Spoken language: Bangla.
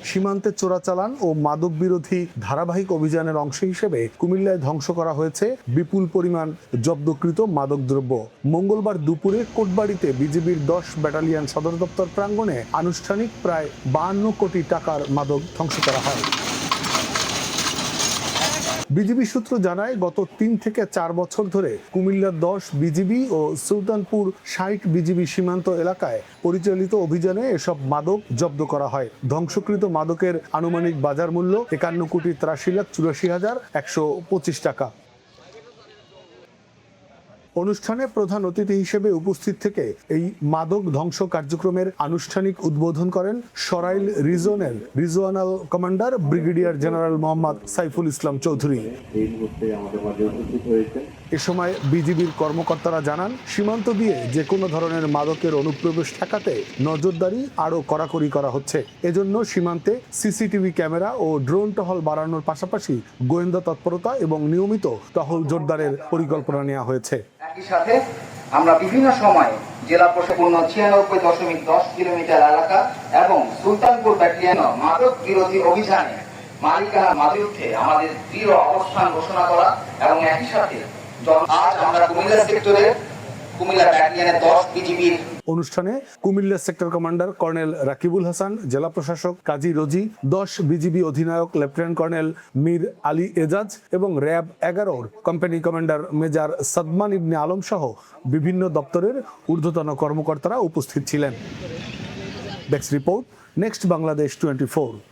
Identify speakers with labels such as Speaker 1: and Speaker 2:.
Speaker 1: সীমান্তে চোরাচালান ও মাদক বিরোধী ধারাবাহিক অভিযানের অংশ হিসেবে কুমিল্লায় ধ্বংস করা হয়েছে বিপুল পরিমাণ জব্দকৃত মাদকদ্রব্য। মঙ্গলবার দুপুরে কোটবাড়িতে বিজিবির 10 ব্যাটালিয়ন সদর দপ্তর প্রাঙ্গণে আনুষ্ঠানিক প্রায় 52 কোটি টাকার মাদক ধ্বংস করা হয়। বিজিবি সূত্র জানায়, গত 3 থেকে 4 বছর ধরে কুমিল্লার 10 বিজিবি ও সুলতানপুর 60 বিজিবি সীমান্ত এলাকায় পরিচালিত অভিযানে এসব মাদক জব্দ করা হয়। ধ্বংসকৃত মাদকের আনুমানিক বাজার মূল্য 51,83,125 টাকা। অনুষ্ঠানে প্রধান অতিথি হিসেবে উপস্থিত থেকে এই মাদক ধ্বংস কার্যক্রমের আনুষ্ঠানিক উদ্বোধন করেন সরাইল রিজনের regional commander brigadier general Mohammad Saiful Islam Chowdhury. এ সময় বিজিবির কর্মকর্তারা জানান, সীমান্ত দিয়ে যে কোনো ধরনের মাদকের অনুপ্রবেশ ঠেকাতে নজরদারি আরও কড়াকড়ি করা হচ্ছে। এজন্য সীমান্তে সিসিটিভি ক্যামেরা ও ড্রোন টহল বাড়ানোর পাশাপাশি গোয়েন্দা তৎপরতা এবং নিয়মিত টহল জোরদারের পরিকল্পনা নেওয়া হয়েছে।
Speaker 2: একই সাথে আমরা বিভিন্ন সময়ে জেলা প্রশাসন 96.10 কিলোমিটার এলাকা এবং সুলতানপুর ব্যাটালিয়ন মাদক বিরোধী অভিযানে মালিকানার বিরুদ্ধে আমাদের দৃঢ় অবস্থান ঘোষণা করা এবং একই সাথে আজ আমরা কুমিল্লা সেক্টরে কুমিল্লা ব্যাটালিয়নের 10 বিজিবির
Speaker 1: অনুষ্ঠানে Comilla sector commander colonel Rakibul Hasan, জেলা প্রশাসক কাজী রোজি, 10 বিজিবি অধিনায়ক লেফটেন্যান্ট কর্নেল মীর আলী এজাজ এবং RAB 11 company commander major Sadman Ibne Alam সহ বিভিন্ন দপ্তরের ঊর্ধ্বতন কর্মকর্তারা উপস্থিত ছিলেন। Desk report, next Bangladesh 24।